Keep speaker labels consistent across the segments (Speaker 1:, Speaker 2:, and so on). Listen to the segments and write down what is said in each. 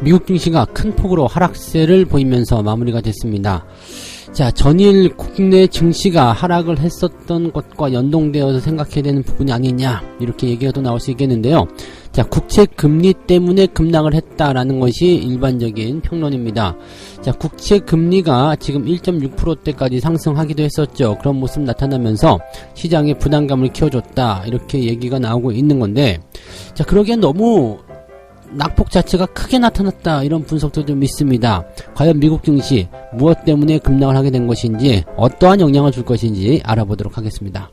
Speaker 1: 미국 증시가 큰 폭으로 하락세를 보이면서 마무리가 됐습니다. 자, 전일 국내 증시가 하락을 했었던 것과 연동되어서 생각해야 되는 부분이 아니냐, 이렇게 얘기가 또 나올 수 있겠는데요. 자, 국채 금리 때문에 급락을 했다라는 것이 일반적인 평론입니다. 자, 국채 금리가 지금 1.6%대까지 상승하기도 했었죠. 그런 모습 나타나면서 시장에 부담감을 키워줬다, 이렇게 얘기가 나오고 있는 건데, 자, 그러기엔 너무 낙폭 자체가 크게 나타났다, 이런 분석도 좀 있습니다. 과연 미국 증시 무엇 때문에 급락을 하게 된 것인지, 어떠한 영향을 줄 것인지 알아보도록 하겠습니다.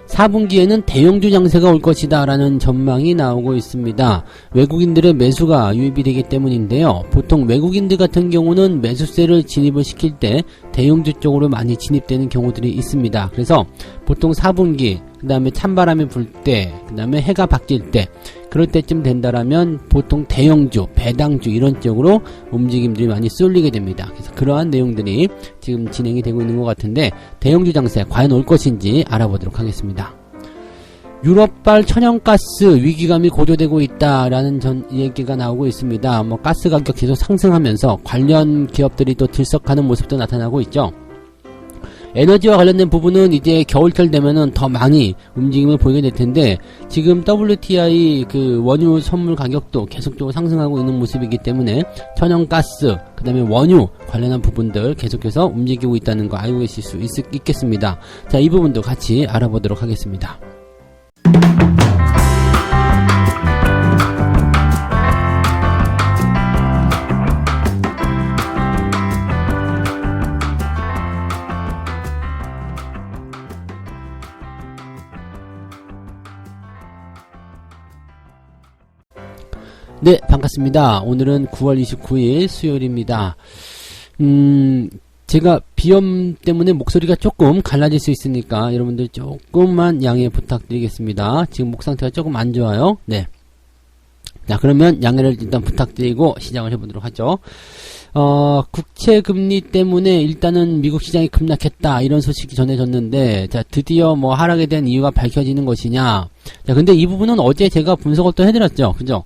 Speaker 1: 4분기에는 대형주 장세가 올 것이다 라는 전망이 나오고 있습니다. 외국인들의 매수가 유입이 되기 때문인데요. 보통 외국인들 같은 경우는 매수세를 진입을 시킬 때 대형주 쪽으로 많이 진입되는 경우들이 있습니다. 그래서 보통 4분기, 그 다음에 찬바람이 불 때, 그 다음에 해가 바뀔 때, 그럴 때쯤 된다라면 보통 대형주, 배당주 이런 쪽으로 움직임들이 많이 쏠리게 됩니다. 그래서 그러한 내용들이 지금 진행이 되고 있는 것 같은데, 대형주 장세 과연 올 것인지 알아보도록 하겠습니다. 유럽발 천연가스 위기감이 고조되고 있다라는 얘기가 나오고 있습니다. 가스 가격 계속 상승하면서 관련 기업들이 또 들썩하는 모습도 나타나고 있죠. 에너지와 관련된 부분은 이제 겨울철 되면은 더 많이 움직임을 보이게 될 텐데, 지금 WTI 그 원유 선물 가격도 계속적으로 상승하고 있는 모습이기 때문에 천연가스, 그 다음에 원유 관련한 부분들 계속해서 움직이고 있다는 거 알고 계실 수 있겠습니다. 자, 이 부분도 같이 알아보도록 하겠습니다. 네, 반갑습니다. 오늘은 9월 29일 수요일입니다. 제가 비염 때문에 목소리가 조금 갈라질 수 있으니까 여러분들 조금만 양해 부탁드리겠습니다. 지금 목 상태가 조금 안 좋아요. 네. 자, 그러면 양해를 일단 부탁드리고 시작을 해보도록 하죠. 국채 금리 때문에 일단은 미국 시장이 급락했다, 이런 소식이 전해졌는데, 자, 드디어 하락에 대한 이유가 밝혀지는 것이냐. 자, 근데 이 부분은 어제 제가 분석을 또 해드렸죠. 그죠?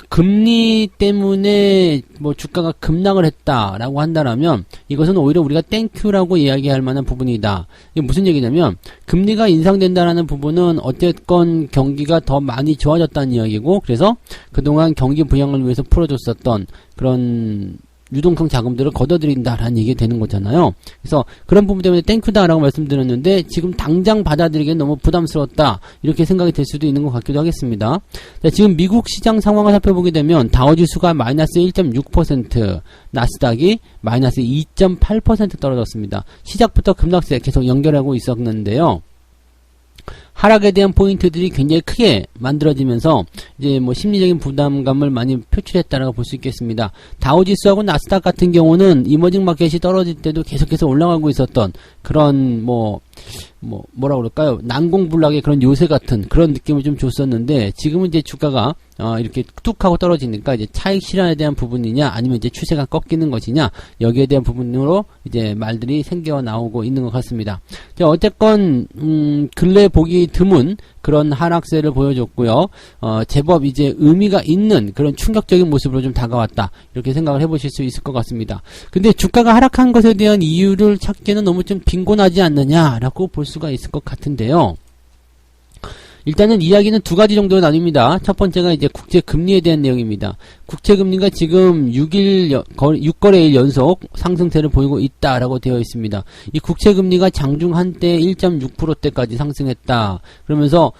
Speaker 1: 금리 때문에 주가가 급락을 했다라고 한다라면 이것은 오히려 우리가 땡큐라고 이야기할 만한 부분이다. 이게 무슨 얘기냐면, 금리가 인상된다라는 부분은 어쨌건 경기가 더 많이 좋아졌다는 이야기고, 그래서 그동안 경기 부양을 위해서 풀어줬었던 그런 유동성 자금들을 걷어들인다라는 얘기가 되는 거잖아요. 그래서 그런 부분 때문에 땡큐다라고 말씀드렸는데, 지금 당장 받아들이기엔 너무 부담스럽다, 이렇게 생각이 될 수도 있는 것 같기도 하겠습니다. 자, 지금 미국 시장 상황을 살펴보게 되면 다우지수가 마이너스 1.6%, 나스닥이 마이너스 2.8% 떨어졌습니다. 시작부터 급락세 계속 연결하고 있었는데요. 하락에 대한 포인트들이 굉장히 크게 만들어지면서 이제 심리적인 부담감을 많이 표출했다라고 볼 수 있겠습니다. 다우지수하고 나스닥 같은 경우는 이머징 마켓이 떨어질 때도 계속해서 올라가고 있었던 그런 뭐라 그럴까요? 난공불락의 그런 요새 같은 그런 느낌을 좀 줬었는데, 지금은 이제 주가가 이렇게 뚝 하고 떨어지니까 이제 차익 실현에 대한 부분이냐, 아니면 이제 추세가 꺾이는 것이냐, 여기에 대한 부분으로 이제 말들이 생겨 나오고 있는 것 같습니다. 자, 어쨌건 근래 보기 드문 그런 하락세를 보여줬고요. 제법 이제 의미가 있는 그런 충격적인 모습으로 좀 다가왔다, 이렇게 생각을 해보실 수 있을 것 같습니다. 근데 주가가 하락한 것에 대한 이유를 찾기에는 너무 좀 빈곤하지 않느냐라고 볼 수가 있을 것 같은데요. 일단은 이야기는 두 가지 정도로 나뉩니다. 첫 번째가 이제 국채 금리에 대한 내용입니다. 국채 금리가 지금 6거래일 연속 상승세를 보이고 있다라고 되어 있습니다. 이 국채 금리가 장중 한때 1.6%대까지 상승했다. 그러면서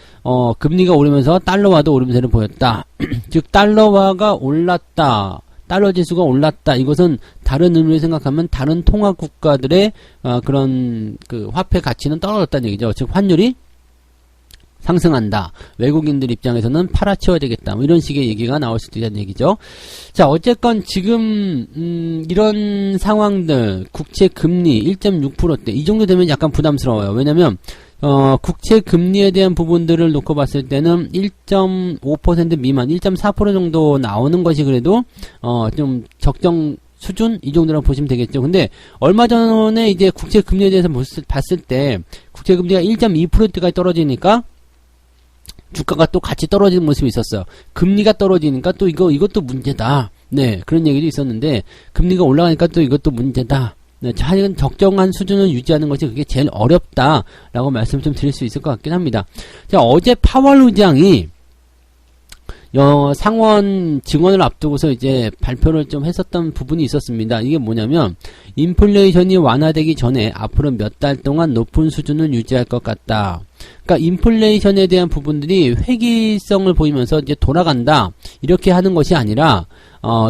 Speaker 1: 금리가 오르면서 달러화도 오름세를 보였다. 즉 달러화가 올랐다, 달러 지수가 올랐다. 이것은 다른 의미로 생각하면 다른 통화 국가들의 그런 그 화폐 가치는 떨어졌다는 얘기죠. 즉 환율이 상승한다. 외국인들 입장에서는 팔아치워야 되겠다. 이런 식의 얘기가 나올 수도 있다는 얘기죠. 자, 어쨌건 지금 이런 상황들, 국채 금리 1.6%대 이 정도 되면 약간 부담스러워요. 왜냐면 국채 금리에 대한 부분들을 놓고 봤을 때는 1.5% 미만, 1.4% 정도 나오는 것이 그래도 좀 적정 수준 이 정도라고 보시면 되겠죠. 근데 얼마 전에 이제 국채 금리에 대해서 봤을 때 국채 금리가 1.2%까지 떨어지니까 주가가 또 같이 떨어지는 모습이 있었어요. 금리가 떨어지니까 또 이것도 문제다. 네, 그런 얘기도 있었는데, 금리가 올라가니까 또 이것도 문제다. 네, 하여간 적정한 수준을 유지하는 것이 그게 제일 어렵다라고 말씀을 좀 드릴 수 있을 것 같긴 합니다. 자, 어제 파월 의장이 상원 증언을 앞두고서 이제 발표를 좀 했었던 부분이 있었습니다. 이게 뭐냐면 인플레이션이 완화되기 전에 앞으로 몇 달 동안 높은 수준을 유지할 것 같다. 그러니까 인플레이션에 대한 부분들이 회귀성을 보이면서 이제 돌아간다. 이렇게 하는 것이 아니라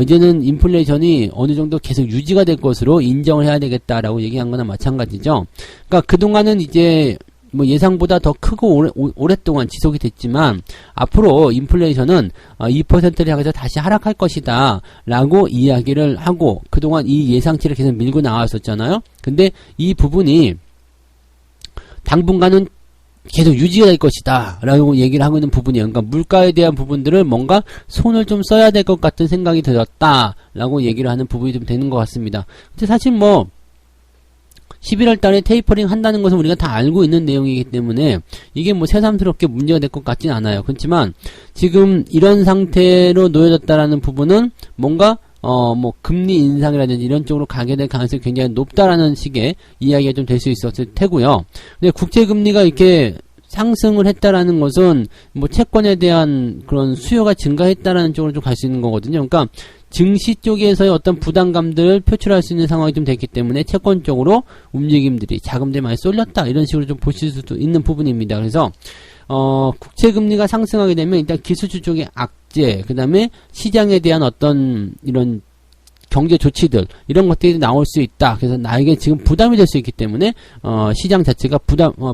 Speaker 1: 이제는 인플레이션이 어느 정도 계속 유지가 될 것으로 인정을 해야 되겠다라고 얘기한 거나 마찬가지죠. 그러니까 그동안은 이제 뭐 예상보다 더 크고 오랫동안 지속이 됐지만 앞으로 인플레이션은 2%를 향해서 다시 하락할 것이다 라고 이야기를 하고 그동안 이 예상치를 계속 밀고 나왔었잖아요. 근데 이 부분이 당분간은 계속 유지가 될 것이다 라고 얘기를 하고 있는 부분이에요. 그러니까 물가에 대한 부분들을 뭔가 손을 좀 써야 될 것 같은 생각이 들었다 라고 얘기를 하는 부분이 좀 되는 것 같습니다. 근데 사실 뭐 11월 달에 테이퍼링 한다는 것은 우리가 다 알고 있는 내용이기 때문에 이게 뭐 새삼스럽게 문제가 될 것 같진 않아요. 그렇지만 지금 이런 상태로 놓여졌다라는 부분은 뭔가 뭐 금리 인상이라든지 이런 쪽으로 가게 될 가능성이 굉장히 높다라는 식의 이야기가 좀 될 수 있었을 테고요. 근데 국채 금리가 이렇게 상승을 했다라는 것은 뭐 채권에 대한 그런 수요가 증가했다라는 쪽으로 좀 갈 수 있는 거거든요. 그러니까 증시 쪽에서의 어떤 부담감들을 표출할 수 있는 상황이 좀 됐기 때문에 채권 쪽으로 움직임들이 자금들이 많이 쏠렸다 이런 식으로 좀 보실 수도 있는 부분입니다. 그래서 국채 금리가 상승하게 되면 일단 기술주 쪽의 악재, 그 다음에 시장에 대한 어떤 이런 경제 조치들 이런 것들이 나올 수 있다. 그래서 나에게 지금 부담이 될 수 있기 때문에 시장 자체가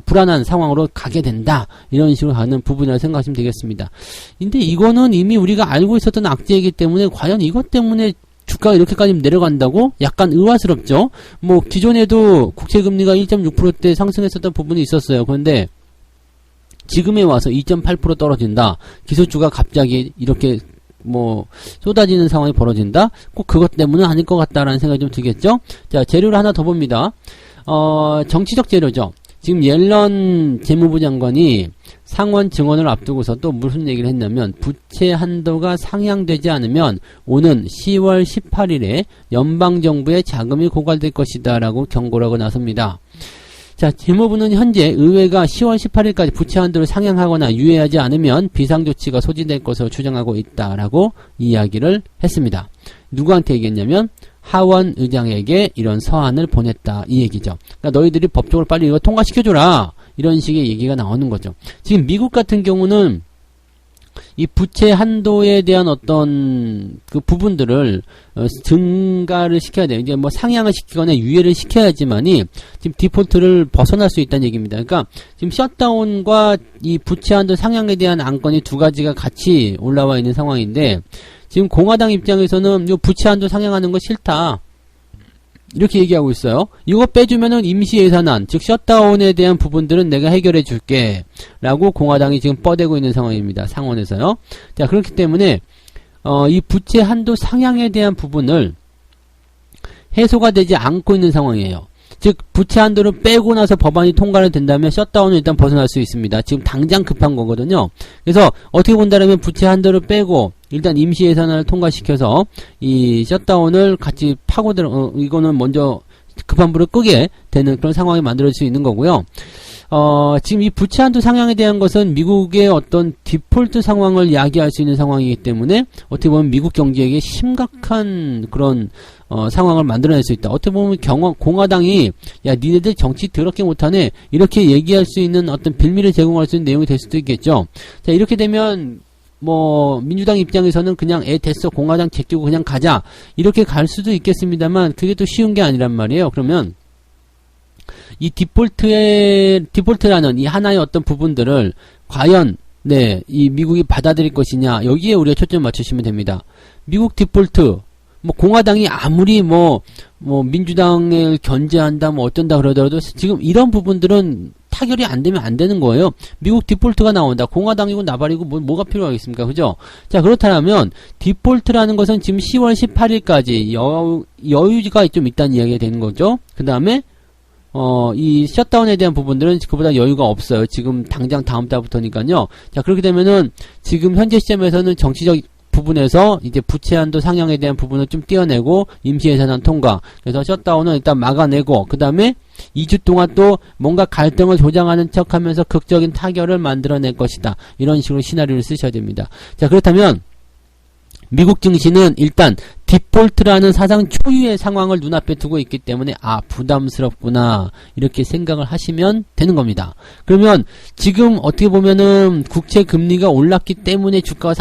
Speaker 1: 불안한 상황으로 가게 된다. 이런 식으로 가는 부분이라고 생각하시면 되겠습니다. 근데 이거는 이미 우리가 알고 있었던 악재이기 때문에 과연 이것 때문에 주가가 이렇게까지 내려간다고? 약간 의아스럽죠. 뭐 기존에도 국채금리가 1.6%대 상승했었던 부분이 있었어요. 그런데 지금에 와서 2.8% 떨어진다. 기술주가 갑자기 이렇게 뭐 쏟아지는 상황이 벌어진다? 꼭 그것 때문은 아닐 것 같다라는 생각이 좀 들겠죠? 자, 재료를 하나 더 봅니다. 정치적 재료죠. 지금 옐런 재무부 장관이 상원 증언을 앞두고서 또 무슨 얘기를 했냐면 부채 한도가 상향되지 않으면 오는 10월 18일에 연방정부의 자금이 고갈될 것이다 라고 경고를 하고 나섭니다. 자, 재무부는 현재 의회가 10월 18일까지 부채 한도를 상향하거나 유예하지 않으면 비상조치가 소진될 것으로 추정하고 있다라고 이야기를 했습니다. 누구한테 얘기했냐면 하원 의장에게 이런 서한을 보냈다 이 얘기죠. 그러니까 너희들이 법적으로 빨리 이거 통과시켜줘라 이런 식의 얘기가 나오는 거죠. 지금 미국 같은 경우는 이 부채 한도에 대한 어떤 그 부분들을 증가를 시켜야 돼요. 이제 뭐 상향을 시키거나 유예를 시켜야지만이 지금 디폴트를 벗어날 수 있다는 얘기입니다. 그러니까 지금 셧다운과 이 부채 한도 상향에 대한 안건이 두 가지가 같이 올라와 있는 상황인데 지금 공화당 입장에서는 이 부채 한도 상향하는 거 싫다. 이렇게 얘기하고 있어요. 이거 빼주면은 임시 예산안, 즉 셧다운에 대한 부분들은 내가 해결해 줄게 라고 공화당이 지금 뻗대고 있는 상황입니다. 상원에서요. 자, 그렇기 때문에 이 부채 한도 상향에 대한 부분을 해소가 되지 않고 있는 상황이에요. 즉 부채 한도를 빼고 나서 법안이 통과를 된다면 셧다운을 일단 벗어날 수 있습니다. 지금 당장 급한 거거든요. 그래서 어떻게 본다면 부채 한도를 빼고 일단 임시 예산안을 통과시켜서 이 셧다운을 같이 파고들어 이거는 먼저 급한 불을 끄게 되는 그런 상황이 만들어질 수 있는 거고요. 지금 이 부채 한도 상향에 대한 것은 미국의 어떤 디폴트 상황을 야기할 수 있는 상황이기 때문에 어떻게 보면 미국 경제에게 심각한 그런 상황을 만들어낼 수 있다. 어떻게 보면 공화당이 야 니네들 정치 더럽게 못하네 이렇게 얘기할 수 있는 어떤 빌미를 제공할 수 있는 내용이 될 수도 있겠죠. 자, 이렇게 되면 뭐 민주당 입장에서는 그냥 됐어 공화당 제끼고 그냥 가자 이렇게 갈 수도 있겠습니다만 그게 또 쉬운 게 아니란 말이에요. 그러면 이 디폴트라는 이 하나의 어떤 부분들을 과연 이 미국이 받아들일 것이냐 여기에 우리가 초점을 맞추시면 됩니다. 미국 디폴트 뭐 공화당이 아무리 뭐 민주당을 견제한다 뭐 어쩐다 그러더라도 지금 이런 부분들은 타결이 안 되면 안 되는 거예요. 미국 디폴트가 나온다. 공화당이고 나발이고 뭐가 필요하겠습니까? 그죠? 자, 그렇다면 디폴트라는 것은 지금 10월 18일까지 여유가 좀 있다는 이야기가 되는 거죠. 그 다음에 이 셧다운에 대한 부분들은 그보다 여유가 없어요. 지금 당장 다음 달부터니까요. 자, 그렇게 되면은 지금 현재 시점에서는 정치적 부분에서 이제 부채 한도 상향에 대한 부분을 좀 띄어내고 임시 예산안 통과. 그래서 셧다운은 일단 막아내고 그 다음에 2주 동안 또 뭔가 갈등을 조장하는 척하면서 극적인 타결을 만들어낼 것이다. 이런 식으로 시나리오를 쓰셔야 됩니다. 자, 그렇다면 미국 증시는 일단 디폴트라는 사상 초유의 상황을 눈앞에 두고 있기 때문에 부담스럽구나 이렇게 생각을 하시면 되는 겁니다. 그러면 지금 어떻게 보면은 국채 금리가 올랐기 때문에 주가가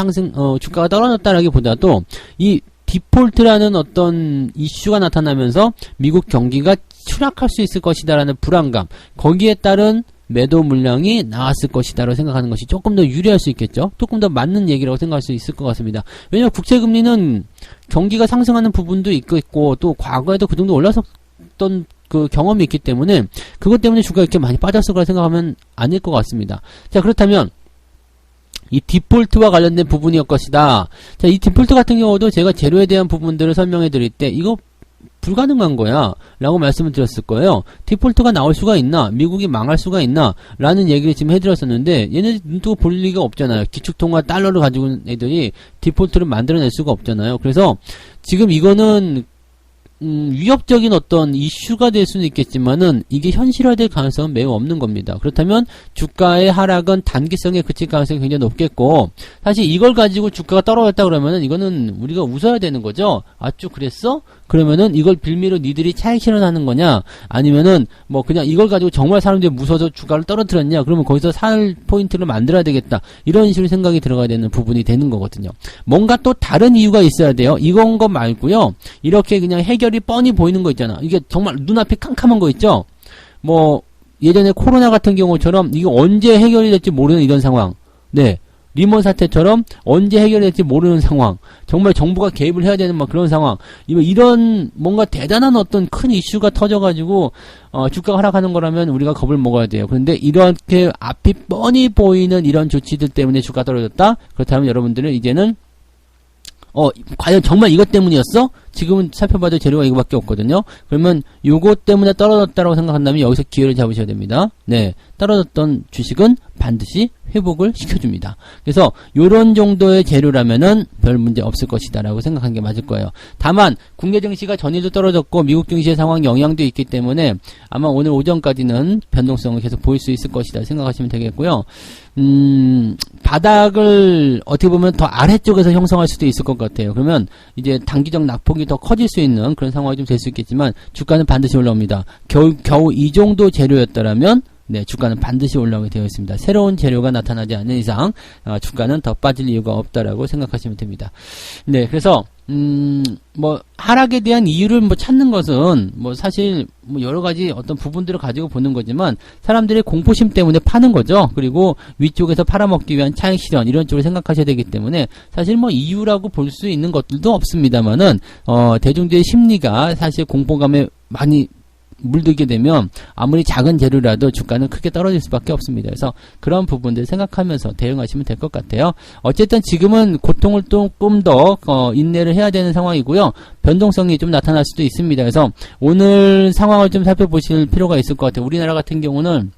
Speaker 1: 주가가 떨어졌다라기보다도 이 디폴트라는 어떤 이슈가 나타나면서 미국 경기가 추락할 수 있을 것이다라는 불안감, 거기에 따른 매도 물량이 나왔을 것이다라고 생각하는 것이 조금 더 유리할 수 있겠죠. 조금 더 맞는 얘기라고 생각할 수 있을 것 같습니다. 왜냐하면 국채금리는 경기가 상승하는 부분도 있고 또 과거에도 그 정도 올랐었던 그 경험이 있기 때문에 그것 때문에 주가가 이렇게 많이 빠졌을 거라 생각하면 아닐 것 같습니다. 자, 그렇다면 이 디폴트와 관련된 부분이었 것이다. 자, 이 디폴트 같은 경우도 제가 재료에 대한 부분들을 설명해 드릴 때 이거 불가능한 거야 라고 말씀을 드렸을 거예요. 디폴트가 나올 수가 있나, 미국이 망할 수가 있나 라는 얘기를 지금 해드렸었는데 얘네 눈뜨고 볼 리가 없잖아요. 기축통화 달러를 가지고 있는 애들이 디폴트를 만들어낼 수가 없잖아요. 그래서 지금 이거는 위협적인 어떤 이슈가 될 수는 있겠지만은 이게 현실화될 가능성은 매우 없는 겁니다. 그렇다면 주가의 하락은 단기성에 그칠 가능성이 굉장히 높겠고, 사실 이걸 가지고 주가가 떨어졌다 그러면은 이거는 우리가 웃어야 되는 거죠. 아쭈 그랬어? 그러면은 이걸 빌미로 니들이 차익 실현하는 거냐, 아니면은 뭐 그냥 이걸 가지고 정말 사람들이 무서워서 주가를 떨어뜨렸냐, 그러면 거기서 살 포인트를 만들어야 되겠다, 이런 식으로 생각이 들어가야 되는 부분이 되는 거거든요. 뭔가 또 다른 이유가 있어야 돼요. 이건 거 말고요, 이렇게 그냥 해결이 뻔히 보이는 거 있잖아. 이게 정말 눈앞이 캄캄한 거 있죠. 뭐 예전에 코로나 같은 경우처럼 이게 언제 해결이 될지 모르는 이런 상황, 네, 리먼 사태처럼 언제 해결될지 모르는 상황, 정말 정부가 개입을 해야 되는 막 그런 상황, 이런 뭔가 대단한 어떤 큰 이슈가 터져가지고 주가가 하락하는 거라면 우리가 겁을 먹어야 돼요. 그런데 이렇게 앞이 뻔히 보이는 이런 조치들 때문에 주가가 떨어졌다? 그렇다면 여러분들은 이제는 과연 정말 이것 때문이었어? 지금은 살펴봐도 재료가 이거밖에 없거든요. 그러면 요것 때문에 떨어졌다고 생각한다면 여기서 기회를 잡으셔야 됩니다. 네, 떨어졌던 주식은 반드시 회복을 시켜줍니다. 그래서 요런 정도의 재료라면은 별 문제 없을 것이다 라고 생각하는 게 맞을 거예요. 다만 국내 증시가 전일도 떨어졌고 미국 증시의 상황 영향도 있기 때문에 아마 오늘 오전까지는 변동성을 계속 보일 수 있을 것이다 생각하시면 되겠고요. 바닥을 어떻게 보면 더 아래쪽에서 형성할 수도 있을 것 같아요. 그러면 이제 단기적 낙폭이 더 커질 수 있는 그런 상황이 좀 될 수 있겠지만 주가는 반드시 올라옵니다. 겨우 이 정도 재료였다라면 네, 주가는 반드시 올라오게 되어 있습니다. 새로운 재료가 나타나지 않는 이상 주가는 더 빠질 이유가 없다라고 생각하시면 됩니다. 네, 그래서 뭐 하락에 대한 이유를 뭐 찾는 것은 뭐 사실 뭐 여러 가지 어떤 부분들을 가지고 보는 거지만 사람들의 공포심 때문에 파는 거죠. 그리고 위쪽에서 팔아먹기 위한 차익 실현, 이런 쪽으로 생각하셔야 되기 때문에 사실 뭐 이유라고 볼 수 있는 것들도 없습니다만은 대중들의 심리가 사실 공포감에 많이 물들게 되면 아무리 작은 재료라도 주가는 크게 떨어질 수밖에 없습니다. 그래서 그런 부분들 생각하면서 대응하시면 될 것 같아요. 어쨌든 지금은 고통을 조금 더 인내를 해야 되는 상황이고요. 변동성이 좀 나타날 수도 있습니다. 그래서 오늘 상황을 좀 살펴보실 필요가 있을 것 같아요. 우리나라 같은 경우는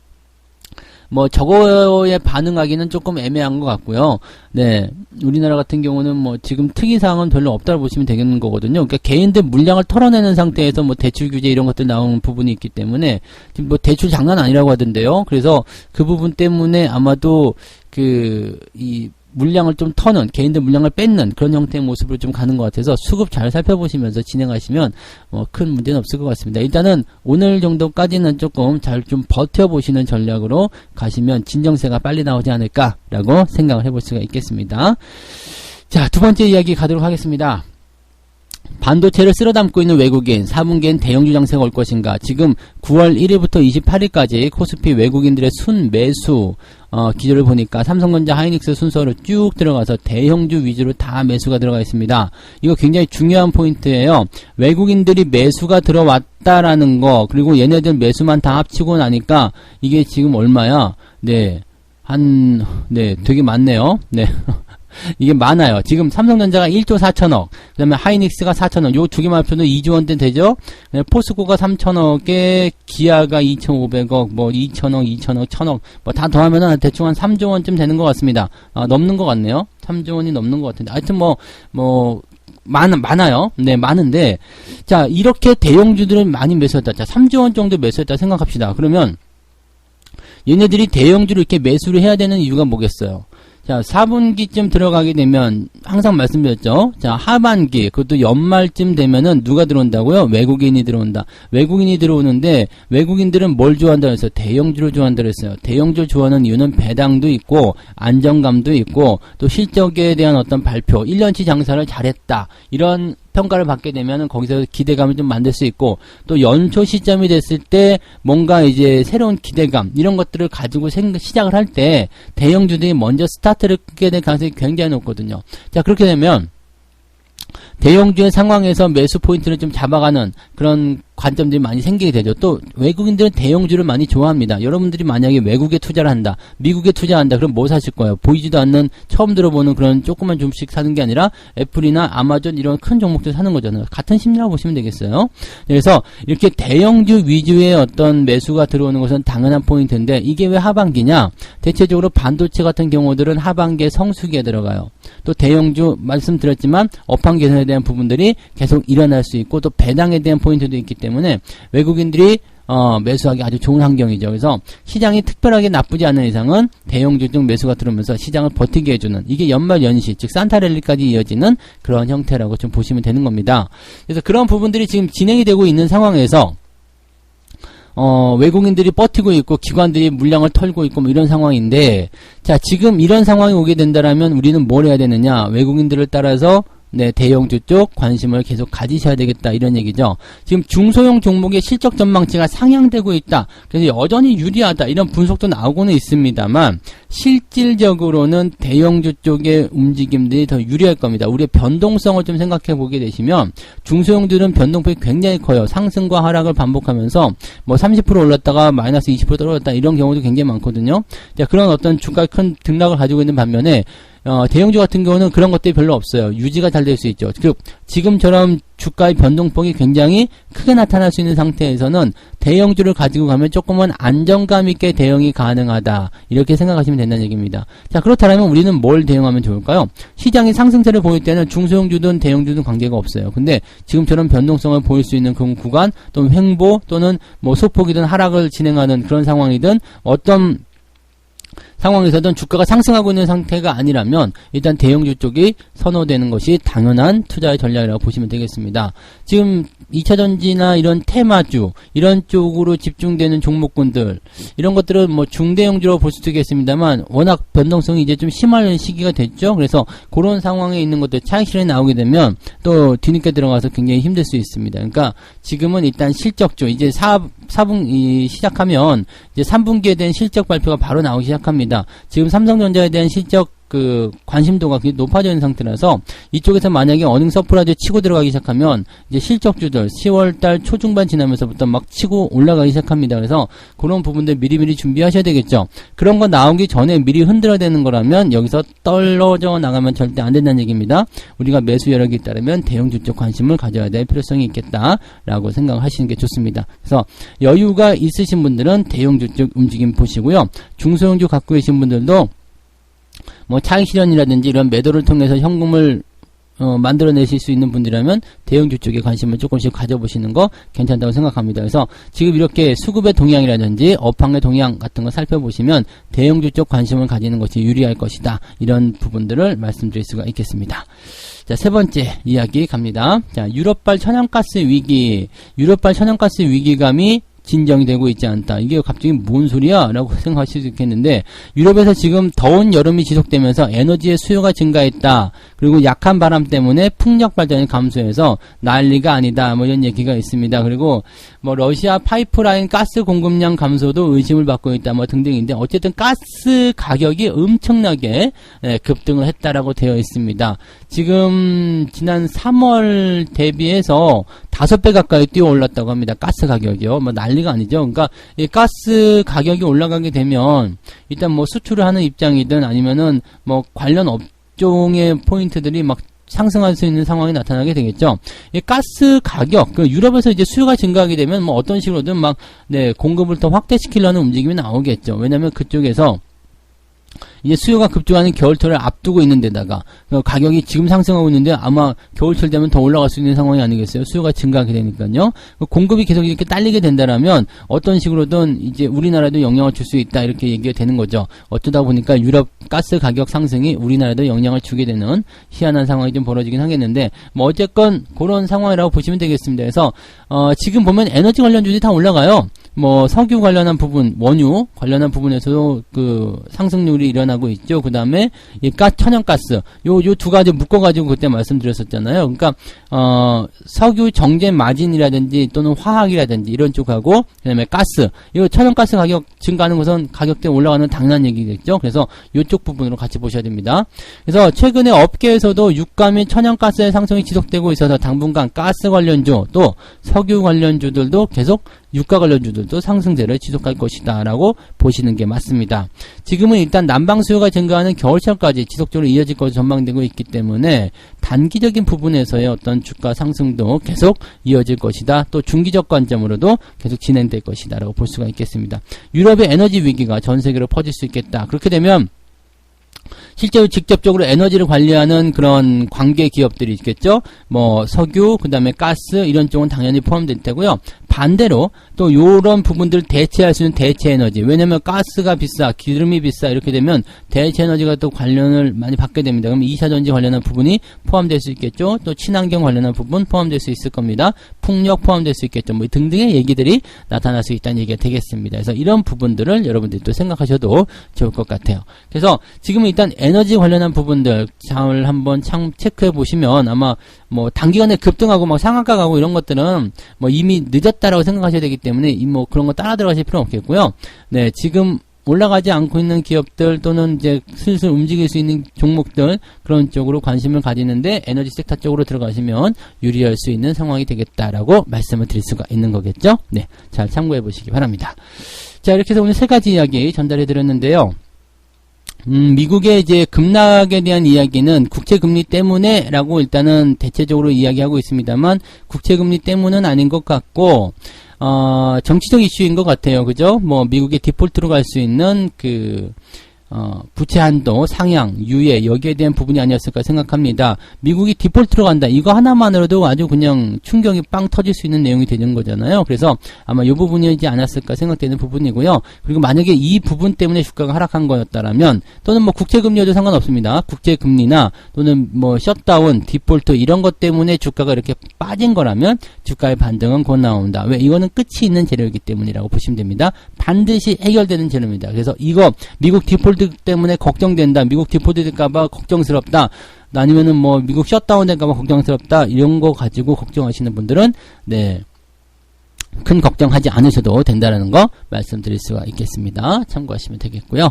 Speaker 1: 뭐 저거에 반응하기는 조금 애매한 것 같고요. 네, 우리나라 같은 경우는 뭐 지금 특이사항은 별로 없다고 보시면 되겠는 거거든요. 그러니까 개인들 물량을 털어내는 상태에서 뭐 대출 규제 이런 것들 나오는 부분이 있기 때문에 지금 뭐 대출 장난 아니라고 하던데요. 그래서 그 부분 때문에 아마도 이 물량을 좀 터는, 개인들 물량을 뺏는 그런 형태의 모습으로 좀 가는 것 같아서 수급 잘 살펴보시면서 진행하시면 큰 문제는 없을 것 같습니다. 일단은 오늘 정도까지는 조금 잘 좀 버텨보시는 전략으로 가시면 진정세가 빨리 나오지 않을까라고 생각을 해볼 수가 있겠습니다. 자, 두 번째 이야기 가도록 하겠습니다. 반도체를 쓸어담고 있는 외국인, 4분기엔 대형주 장세가 올 것인가. 지금 9월 1일부터 28일까지 코스피 외국인들의 순매수 기조를 보니까 삼성전자, 하이닉스 순서로 쭉 들어가서 대형주 위주로 다 매수가 들어가 있습니다. 이거 굉장히 중요한 포인트예요. 외국인들이 매수가 들어왔다라는 거, 그리고 얘네들 매수만 다 합치고 나니까 이게 지금 얼마야? 네, 되게 많네요. 네. 이게 많아요. 지금 삼성전자가 1조 4천억, 그 다음에 하이닉스가 4천억, 요 두 개만 합쳐도 2조 원대 되죠? 포스코가 3천억에, 기아가 2,500억, 뭐 2천억, 1천억, 뭐 다 더하면은 대충 한 3조 원쯤 되는 것 같습니다. 넘는 것 같네요. 3조 원이 넘는 것 같은데. 하여튼 많아요. 네, 많은데. 자, 이렇게 대형주들은 많이 매수했다. 자, 3조 원 정도 매수했다 생각합시다. 그러면, 얘네들이 대형주를 이렇게 매수를 해야 되는 이유가 뭐겠어요? 자, 4분기쯤 들어가게 되면, 항상 말씀드렸죠? 자, 하반기, 그것도 연말쯤 되면은 누가 들어온다고요? 외국인이 들어온다. 외국인이 들어오는데, 외국인들은 뭘 좋아한다 그랬어요? 대형주를 좋아한다 그랬어요. 대형주를 좋아하는 이유는 배당도 있고, 안정감도 있고, 또 실적에 대한 어떤 발표, 1년치 장사를 잘했다. 이런 평가를 받게 되면 거기서 기대감을 좀 만들 수 있고, 또 연초 시점이 됐을 때 뭔가 이제 새로운 기대감 이런 것들을 가지고 시작을 할 때 대형주들이 먼저 스타트를 끄게 될 가능성이 굉장히 높거든요. 자, 그렇게 되면 대형주의 상황에서 매수 포인트를 좀 잡아가는 그런 관점들이 많이 생기게 되죠. 또 외국인들은 대형주를 많이 좋아합니다. 여러분들이 만약에 외국에 투자를 한다, 미국에 투자한다, 그럼 뭐 사실 거예요? 보이지도 않는, 처음 들어보는 그런 조그만 종목씩 사는 게 아니라 애플이나 아마존 이런 큰 종목들 사는 거잖아요. 같은 심리라고 보시면 되겠어요. 그래서 이렇게 대형주 위주의 어떤 매수가 들어오는 것은 당연한 포인트인데, 이게 왜 하반기냐? 대체적으로 반도체 같은 경우들은 하반기에 성수기에 들어가요. 또 대형주 말씀드렸지만 업황 개선에 대한 부분들이 계속 일어날 수 있고, 또 배당에 대한 포인트도 있기 때문에 외국인들이 매수하기 아주 좋은 환경이죠. 그래서 시장이 특별하게 나쁘지 않은 이상은 대형주 중 매수가 들어오면서 시장을 버티게 해주는, 이게 연말 연시, 즉 산타랠리까지 이어지는 그런 형태라고 좀 보시면 되는 겁니다. 그래서 그런 부분들이 지금 진행이 되고 있는 상황에서 외국인들이 버티고 있고 기관들이 물량을 털고 있고 뭐 이런 상황인데, 자, 지금 이런 상황이 오게 된다라면 우리는 뭘 해야 되느냐? 외국인들을 따라서 네, 대형주 쪽 관심을 계속 가지셔야 되겠다, 이런 얘기죠. 지금 중소형 종목의 실적 전망치가 상향되고 있다. 그래서 여전히 유리하다, 이런 분석도 나오고는 있습니다만, 실질적으로는 대형주 쪽의 움직임들이 더 유리할 겁니다. 우리의 변동성을 좀 생각해 보게 되시면, 중소형들은 변동폭이 굉장히 커요. 상승과 하락을 반복하면서 뭐 30% 올랐다가 마이너스 20% 떨어졌다, 이런 경우도 굉장히 많거든요. 자, 그런 어떤 주가의 큰 등락을 가지고 있는 반면에 대형주 같은 경우는 그런 것들이 별로 없어요. 유지가 잘 될 수 있죠. 지금처럼 주가의 변동폭이 굉장히 크게 나타날 수 있는 상태에서는 대형주를 가지고 가면 조금은 안정감 있게 대응이 가능하다, 이렇게 생각하시면 된다는 얘기입니다. 자, 그렇다면 우리는 뭘 대응하면 좋을까요? 시장이 상승세를 보일 때는 중소형주든 대형주든 관계가 없어요. 근데 지금처럼 변동성을 보일 수 있는 그 구간, 또는 횡보, 또는 뭐 소폭이든 하락을 진행하는 그런 상황이든 어떤 상황에서든 주가가 상승하고 있는 상태가 아니라면 일단 대형주 쪽이 선호되는 것이 당연한 투자의 전략이라고 보시면 되겠습니다. 지금 2차전지나 이런 테마주, 이런 쪽으로 집중되는 종목군들, 이런 것들은 뭐 중대형주로 볼 수도 있겠습니다만 워낙 변동성이 이제 좀 심할 시기가 됐죠. 그래서 그런 상황에 있는 것들 차익 실현이 나오게 되면 또 뒤늦게 들어가서 굉장히 힘들 수 있습니다. 그러니까 지금은 일단 실적주, 이제 4분기 시작하면 이제 3분기에 대한 실적 발표가 바로 나오기 시작합니다. 지금 삼성전자에 대한 실적 관심도가 굉장히 높아져 있는 상태라서 이쪽에서 만약에 어닝 서프라이즈 치고 들어가기 시작하면 이제 실적주들 10월달 초중반 지나면서부터 막 치고 올라가기 시작합니다. 그래서 그런 부분들 미리미리 준비하셔야 되겠죠. 그런 거 나오기 전에 미리 흔들어야 되는 거라면 여기서 떨어져 나가면 절대 안 된다는 얘기입니다. 우리가 매수 여력이 따르면 대형주 쪽 관심을 가져야 될 필요성이 있겠다라고 생각하시는 게 좋습니다. 그래서 여유가 있으신 분들은 대형주 쪽 움직임 보시고요. 중소형주 갖고 계신 분들도 뭐 차익 실현이라든지 이런 매도를 통해서 현금을 만들어내실 수 있는 분들이라면 대형주 쪽에 관심을 조금씩 가져보시는 거 괜찮다고 생각합니다. 그래서 지금 이렇게 수급의 동향이라든지 업황의 동향 같은 거 살펴보시면 대형주 쪽 관심을 가지는 것이 유리할 것이다, 이런 부분들을 말씀드릴 수가 있겠습니다. 자, 세 번째 이야기 갑니다. 자, 유럽발 천연가스 위기, 유럽발 천연가스 위기감이 진정이 되고 있지 않다. 이게 갑자기 뭔 소리야? 라고 생각하실 수 있겠는데, 유럽에서 지금 더운 여름이 지속되면서 에너지의 수요가 증가했다. 그리고 약한 바람 때문에 풍력 발전이 감소해서 난리가 아니다, 뭐 이런 얘기가 있습니다. 그리고 뭐 러시아 파이프라인 가스 공급량 감소도 의심을 받고 있다, 뭐 등등인데, 어쨌든 가스 가격이 엄청나게 급등을 했다라고 되어 있습니다. 지금 지난 3월 대비해서 5배 가까이 뛰어 올랐다고 합니다. 가스 가격이요. 뭐 난리가 아니죠. 그러니까 이 가스 가격이 올라가게 되면 일단 뭐 수출을 하는 입장이든 아니면은 뭐 관련 업종의 포인트들이 막 상승할 수 있는 상황이 나타나게 되겠죠. 이 가스 가격, 유럽에서 이제 수요가 증가하게 되면 뭐 어떤 식으로든 막, 네, 공급을 더 확대시키려는 움직임이 나오겠죠. 왜냐면 그쪽에서 이제 수요가 급증하는 겨울철을 앞두고 있는 데다가 가격이 지금 상승하고 있는데 아마 겨울철 되면 더 올라갈 수 있는 상황이 아니겠어요? 수요가 증가하게 되니까요. 공급이 계속 이렇게 딸리게 된다라면 어떤 식으로든 이제 우리나라도 영향을 줄 수 있다 이렇게 얘기가 되는 거죠. 어쩌다 보니까 유럽 가스 가격 상승이 우리나라도 영향을 주게 되는 희한한 상황이 좀 벌어지긴 하겠는데 뭐 어쨌건 그런 상황이라고 보시면 되겠습니다. 그래서 지금 보면 에너지 관련주들이 다 올라가요. 뭐 석유 관련한 부분, 원유 관련한 부분에서도 그 상승률이 일어나고 있죠. 그 다음에 이 천연가스 요 두 가지 묶어가지고 그때 말씀드렸었잖아요. 그러니까 석유 정제 마진이라든지 또는 화학이라든지 이런 쪽하고 그다음에 가스, 이 천연가스 가격 증가하는 것은 가격대 올라가는 당연한 얘기겠죠. 그래서 이쪽 부분으로 같이 보셔야 됩니다. 그래서 최근에 업계에서도 유가 및 천연가스의 상승이 지속되고 있어서 당분간 가스 관련주 또 석유 관련주들도 계속 유가 관련주들도 상승세를 지속할 것이다 라고 보시는 게 맞습니다. 지금은 일단 난방 수요가 증가하는 겨울철까지 지속적으로 이어질 것으로 전망되고 있기 때문에 단기적인 부분에서의 어떤 주가 상승도 계속 이어질 것이다. 또 중기적 관점으로도 계속 진행될 것이다 라고 볼 수가 있겠습니다. 유럽의 에너지 위기가 전 세계로 퍼질 수 있겠다. 그렇게 되면 실제로 직접적으로 에너지를 관리하는 그런 관계 기업들이 있겠죠. 뭐 석유, 그 다음에 가스 이런 쪽은 당연히 포함될 테고요. 반대로 또 요런 부분들을 대체할 수 있는 대체 에너지. 왜냐면 가스가 비싸, 기름이 비싸 이렇게 되면 대체 에너지가 또 관련을 많이 받게 됩니다. 그럼 2차전지 관련한 부분이 포함될 수 있겠죠. 또 친환경 관련한 부분 포함될 수 있을 겁니다. 풍력 포함될 수 있겠죠. 뭐 등등의 얘기들이 나타날 수 있다는 얘기가 되겠습니다. 그래서 이런 부분들을 여러분들이 또 생각하셔도 좋을 것 같아요. 그래서 지금은 일단 에너지 관련한 부분들 잘 한번 체크해 보시면 아마 뭐 단기간에 급등하고 막 상한가 가고 이런 것들은 뭐 이미 늦었다라고 생각하셔야 되기 때문에 뭐 그런 거 따라 들어가실 필요는 없겠고요. 네, 지금 올라가지 않고 있는 기업들 또는 이제 슬슬 움직일 수 있는 종목들 그런 쪽으로 관심을 가지는데 에너지 섹터 쪽으로 들어가시면 유리할 수 있는 상황이 되겠다라고 말씀을 드릴 수가 있는 거겠죠. 네, 잘 참고해 보시기 바랍니다. 자, 이렇게 해서 오늘 세 가지 이야기 전달해 드렸는데요. 미국의 이제 급락에 대한 이야기는 국채금리 때문에 라고 일단은 대체적으로 이야기하고 있습니다만 국채금리 때문은 아닌 것 같고 정치적 이슈인 것 같아요. 그죠? 뭐 미국의 디폴트로 갈 수 있는 부채 한도 상향, 유예 여기에 대한 부분이 아니었을까 생각합니다. 미국이 디폴트로 간다. 이거 하나만으로도 아주 그냥 충격이 빵 터질 수 있는 내용이 되는 거잖아요. 그래서 아마 이 부분이지 않았을까 생각되는 부분이고요. 그리고 만약에 이 부분 때문에 주가가 하락한 거였다라면 또는 뭐 국채금리여도 상관없습니다. 국채금리나 또는 뭐 셧다운, 디폴트 이런 것 때문에 주가가 이렇게 빠진 거라면 주가의 반등은 곧 나온다. 왜? 이거는 끝이 있는 재료이기 때문이라고 보시면 됩니다. 반드시 해결되는 재료입니다. 그래서 이거 미국 디폴트 때문에 걱정된다. 미국 디폴트 될까봐 걱정스럽다. 아니면은 뭐 미국 셧다운 될까봐 걱정스럽다. 이런 거 가지고 걱정하시는 분들은 네. 큰 걱정하지 않으셔도 된다는 거 말씀드릴 수가 있겠습니다. 참고하시면 되겠고요.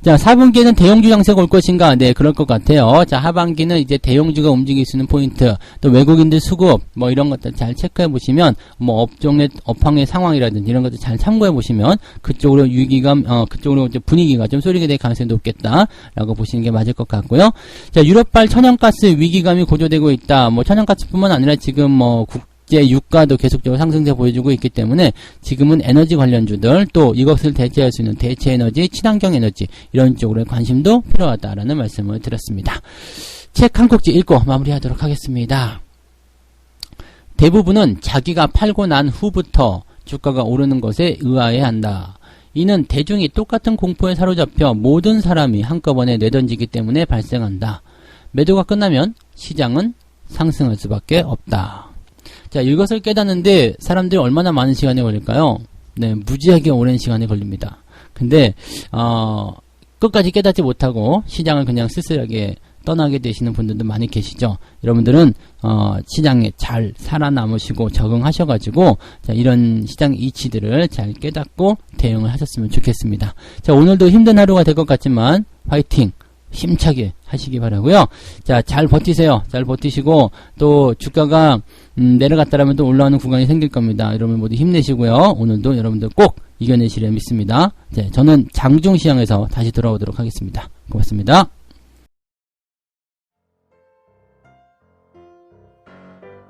Speaker 1: 자, 4분기에는 대형주 장세가 올 것인가? 네, 그럴 것 같아요. 자, 하반기는 이제 대형주가 움직일 수 있는 포인트, 또 외국인들 수급, 뭐 이런 것들 잘 체크해 보시면, 뭐 업황의 상황이라든지 이런 것들 잘 참고해 보시면, 그쪽으로 위기감, 그쪽으로 이제 분위기가 좀 쏠리게 될 가능성이 높겠다라고 보시는 게 맞을 것 같고요. 자, 유럽발 천연가스 위기감이 고조되고 있다. 뭐 천연가스뿐만 아니라 지금 뭐 이제 유가도 계속적으로 상승세 보여주고 있기 때문에 지금은 에너지 관련주들 또 이것을 대체할 수 있는 대체 에너지, 친환경 에너지 이런 쪽으로의 관심도 필요하다라는 말씀을 드렸습니다. 책 한 꼭지 읽고 마무리하도록 하겠습니다. 대부분은 자기가 팔고 난 후부터 주가가 오르는 것에 의아해 한다. 이는 대중이 똑같은 공포에 사로잡혀 모든 사람이 한꺼번에 내던지기 때문에 발생한다. 매도가 끝나면 시장은 상승할 수밖에 없다. 자, 이것을 깨닫는데 사람들이 얼마나 많은 시간이 걸릴까요? 네, 무지하게 오랜 시간이 걸립니다. 근데 끝까지 깨닫지 못하고 시장을 그냥 쓸쓸하게 떠나게 되시는 분들도 많이 계시죠. 여러분들은 시장에 잘 살아남으시고 적응하셔가지고 자, 이런 시장 이치들을 잘 깨닫고 대응을 하셨으면 좋겠습니다. 자, 오늘도 힘든 하루가 될 것 같지만 화이팅! 힘차게 하시기 바라고요. 자, 잘 버티세요. 잘 버티시고 또 주가가 내려갔다라면 또 올라오는 구간이 생길 겁니다. 여러분 모두 힘내시고요. 오늘도 여러분들 꼭 이겨내시려 믿습니다. 네, 저는 장중시장에서 다시 돌아오도록 하겠습니다. 고맙습니다.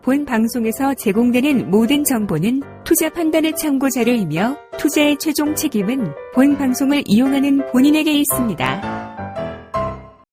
Speaker 2: 본 방송에서 제공되는 모든 정보는 투자 판단의 참고 자료이며 투자의 최종 책임은 본 방송을 이용하는 본인에게 있습니다.